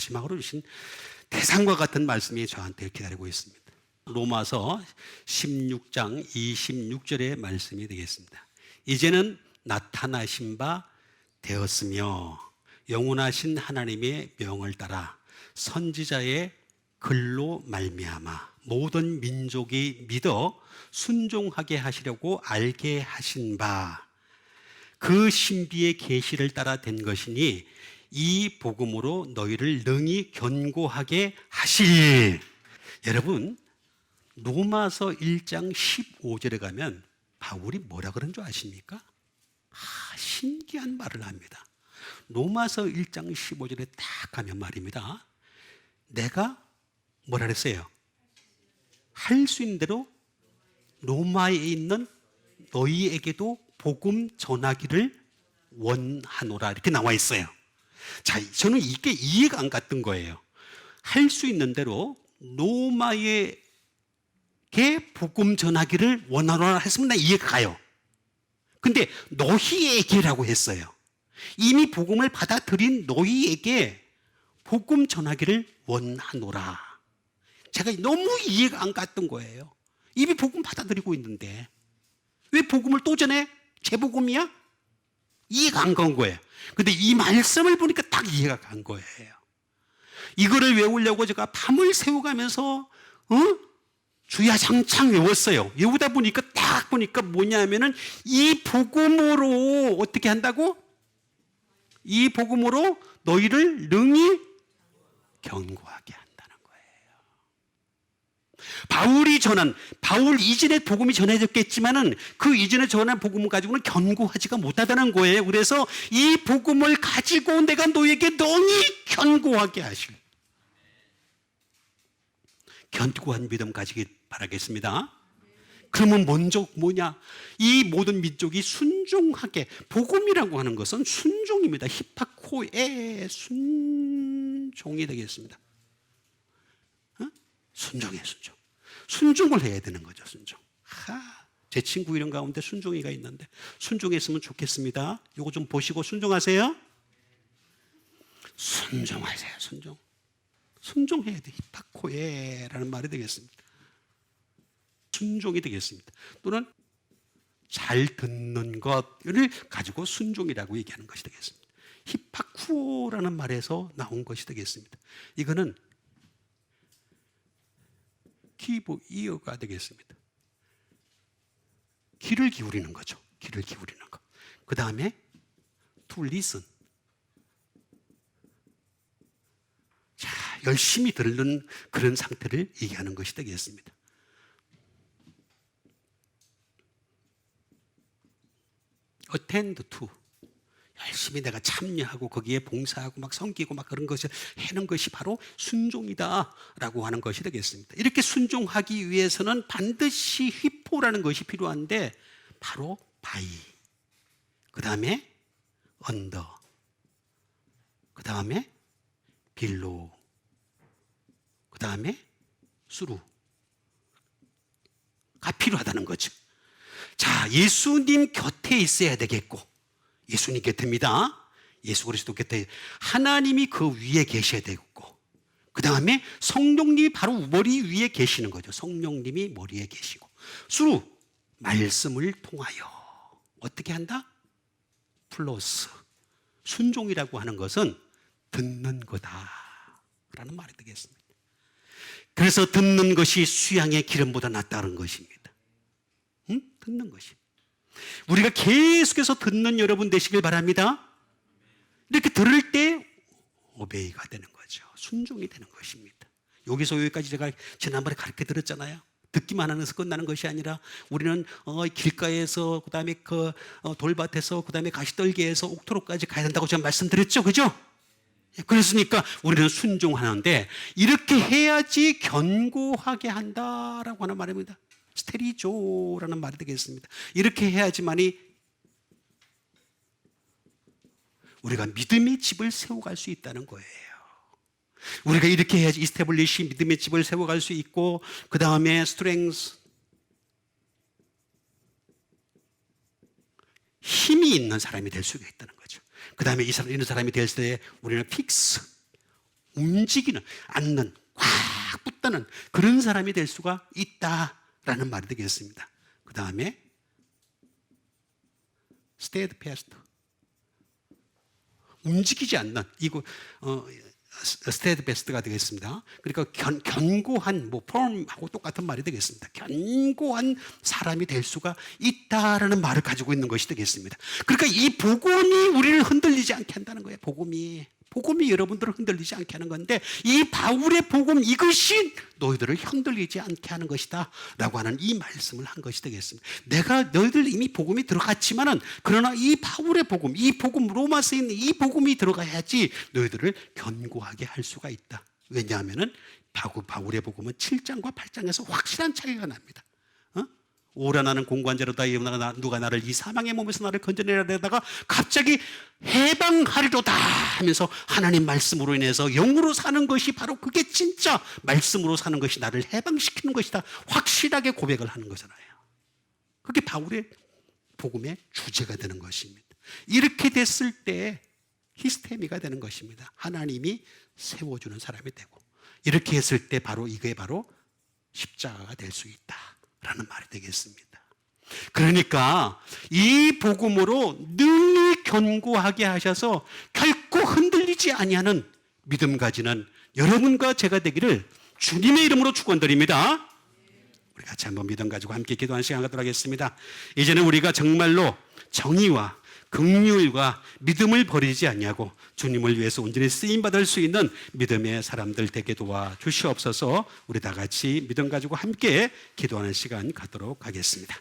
마지막으로 주신 대상과 같은 말씀이 저한테 기다리고 있습니다. 로마서 16장 26절의 말씀이 되겠습니다. 이제는 나타나신 바 되었으며 영원하신 하나님의 명을 따라 선지자의 글로 말미암아 모든 민족이 믿어 순종하게 하시려고 알게 하신 바 그 신비의 계시를 따라 된 것이니 이 복음으로 너희를 능히 견고하게 하시리. 여러분, 로마서 1장 15절에 가면 바울이 뭐라 그런 줄 아십니까? 신기한 말을 합니다. 로마서 1장 15절에 딱 가면 말입니다. 내가 뭐라 그랬어요? 할 수 있는 대로 로마에 있는 너희에게도 복음 전하기를 원하노라 이렇게 나와 있어요. 자, 저는 이게 이해가 안 갔던 거예요. 할 수 있는 대로 로마에게 복음 전하기를 원하노라 했으면 나 이해가 가요. 근데 너희에게라고 했어요. 이미 복음을 받아들인 너희에게 복음 전하기를 원하노라. 제가 너무 이해가 안 갔던 거예요. 이미 복음 받아들이고 있는데 왜 복음을 또 전해? 재복음이야? 이해가 안 간 거예요. 근데 이 말씀을 보니까 딱 이해가 간 거예요. 이거를 외우려고 제가 밤을 새워가면서 주야장창 외웠어요. 외우다 보니까 딱 보니까 뭐냐면은 이 복음으로 어떻게 한다고? 이 복음으로 너희를 능히 견고하게 한다는 거예요. 바울 이전에 복음이 전해졌겠지만은 그 이전에 전한 복음을 가지고는 견고하지가 못하다는 거예요. 그래서 이 복음을 가지고 내가 너에게 능히 견고하게 하실, 견고한 믿음 가지길 바라겠습니다. 그러면 먼저 뭐냐? 이 모든 민족이 순종하게, 복음이라고 하는 것은 순종입니다. 히파코에 순종이 되겠습니다. 순종이에요, 순종. 순종을 해야 되는 거죠, 순종. 제 친구 이름 가운데 순종이가 있는데 순종했으면 좋겠습니다. 이거 좀 보시고 순종하세요. 순종하세요, 순종. 순종해야 돼. 히파코에라는 말이 되겠습니다. 순종이 되겠습니다. 또는 잘 듣는 것을 가지고 순종이라고 얘기하는 것이 되겠습니다. 히파쿠오라는 말에서 나온 것이 되겠습니다. 이거는 기브 이어가 되겠습니다. 귀를 기울이는 거죠. 귀를 기울이는 것. 그 다음에 to listen. 자, 열심히 듣는 그런 상태를 얘기하는 것이 되겠습니다. attend to. 열심히 내가 참여하고 거기에 봉사하고 막 섬기고 막 그런 것을 하는 것이 바로 순종이다라고 하는 것이 되겠습니다. 이렇게 순종하기 위해서는 반드시 휘포라는 것이 필요한데 바로 by, 그 다음에 under, 그 다음에 below, 그 다음에 through가 필요하다는 거죠. 자, 예수님 곁에 있어야 되겠고, 예수님 곁입니다. 예수 그리스도 곁에 하나님이 그 위에 계셔야 되겠고, 그 다음에 성령님이 바로 머리 위에 계시는 거죠. 성령님이 머리에 계시고, 수루 말씀을 통하여 어떻게 한다? 플러스 순종이라고 하는 것은 듣는 거다라는 말이 되겠습니다. 그래서 듣는 것이 수양의 기름보다 낫다는 것입니다. 듣는 것이. 우리가 계속해서 듣는 여러분 되시길 바랍니다. 이렇게 들을 때 오베이가 되는 거죠. 순종이 되는 것입니다. 여기까지 제가 지난번에 가르쳐 드렸잖아요. 듣기만 하면서 끝나는 것이 아니라 우리는 길가에서, 그 다음에 돌밭에서, 그 다음에 가시떨기에서 옥토로까지 가야 된다고 제가 말씀드렸죠. 그죠? 그랬으니까 우리는 순종하는데 이렇게 해야지 견고하게 한다라고 하는 말입니다. 스테리조라는 말이 되겠습니다. 이렇게 해야지만이 우리가 믿음의 집을 세워갈 수 있다는 거예요. 우리가 이렇게 해야지 이스태블리시 믿음의 집을 세워갈 수 있고, 그 다음에 스트렝스 힘이 있는 사람이 될 수가 있다는 거죠. 그 다음에 이런 사람이 될 때 우리는 픽스 움직이는, 앉는, 꽉 붙드는 그런 사람이 될 수가 있다라는 말이 되겠습니다. 그 다음에 steadfast, 움직이지 않는, 이거 steadfast가 되겠습니다. 그러니까 견고한, firm하고 똑같은 말이 되겠습니다. 견고한 사람이 될 수가 있다라는 말을 가지고 있는 것이 되겠습니다. 그러니까 이 복음이 우리를 흔들리지 않게 한다는 거예요. 복음이 여러분들을 흔들리지 않게 하는 건데, 이 바울의 복음, 이것이 너희들을 흔들리지 않게 하는 것이다 라고 하는 이 말씀을 한 것이 되겠습니다. 내가 너희들 이미 복음이 들어갔지만은, 그러나 이 바울의 복음, 이 복음, 로마서에 있는 이 복음이 들어가야지 너희들을 견고하게 할 수가 있다. 왜냐하면은 바울의 복음은 7장과 8장에서 확실한 차이가 납니다. 오라 나는 공관자로다, 누가 나를 이 사망의 몸에서 나를 건져내려다가 갑자기 해방하리로다 하면서 하나님 말씀으로 인해서 영으로 사는 것이 바로 그게 진짜 말씀으로 사는 것이 나를 해방시키는 것이다, 확실하게 고백을 하는 거잖아요. 그게 바울의 복음의 주제가 되는 것입니다. 이렇게 됐을 때 히스테미가 되는 것입니다. 하나님이 세워주는 사람이 되고, 이렇게 했을 때 바로 이게 바로 십자가가 될 수 있다 라는 말이 되겠습니다. 그러니까 이 복음으로 늘 견고하게 하셔서 결코 흔들리지 아니하는 믿음 가지는 여러분과 제가 되기를 주님의 이름으로 축원드립니다. 우리 같이 한번 믿음 가지고 함께 기도하는 시간 갖도록 하겠습니다. 이제는 우리가 정말로 정의와 긍휼과 믿음을 버리지 않냐고 주님을 위해서 온전히 쓰임받을 수 있는 믿음의 사람들 되게 도와주시옵소서. 우리 다 같이 믿음 가지고 함께 기도하는 시간 갖도록 하겠습니다.